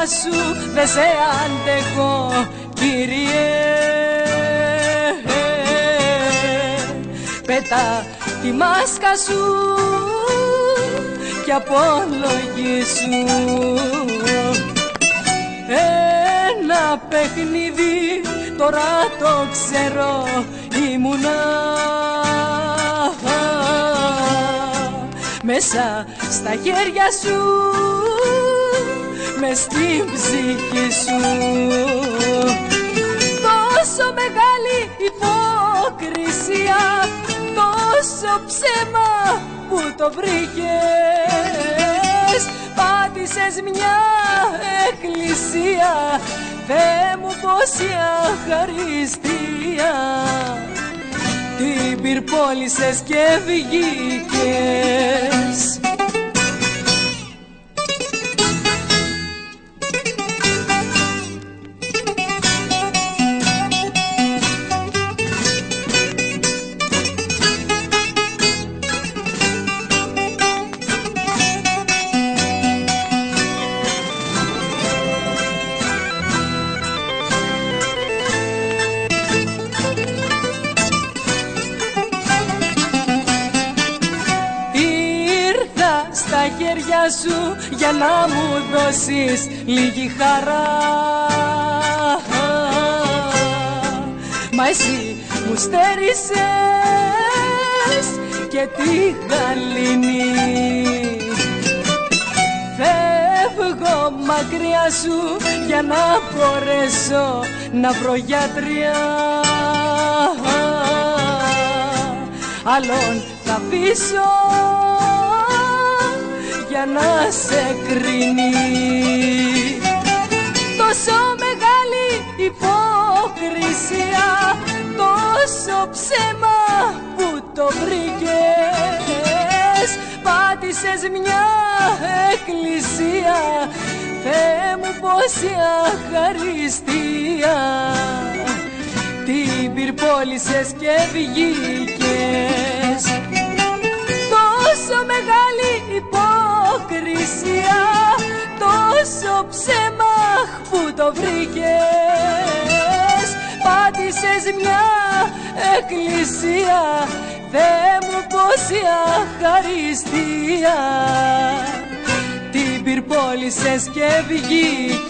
σου δεν σε αντέχω, Κύριε. Πέτα τη μάσκα σου και απολογήσου. Ένα παιχνίδι τώρα το ξέρω, ήμουνα μέσα στα χέρια σου, μες στην ψυχή σου. Τόσο μεγάλη υποκρισία, τόσο ψέμα που το βρήκες. Πάτησες μια εκκλησία, Θεέ μου πόση αχαριστία. Την πυρπόλησες και βγήκες. Στα χέρια σου για να μου δώσεις λίγη χαρά, μα εσύ μου στέρισες και τη γαλήνη. Φεύγω μακριά σου για να μπορέσω να βρω γιατριά. Άλλον θα αφήσω για να σε κρίνει. Τόσο μεγάλη υποκρισία, τόσο ψέμα που το βρήκες. Πάτησες μια εκκλησία, Θεέ μου πόση αχαριστία. Την πυρπόλησες και βγήκες. Τόσο μεγάλη υποκρισία, τόσο ψέμα που το βρήκες. Πάτησες μια εκκλησία, Θεέ μου πόση αχαριστία. Την πυρπόλησες και βγήκες.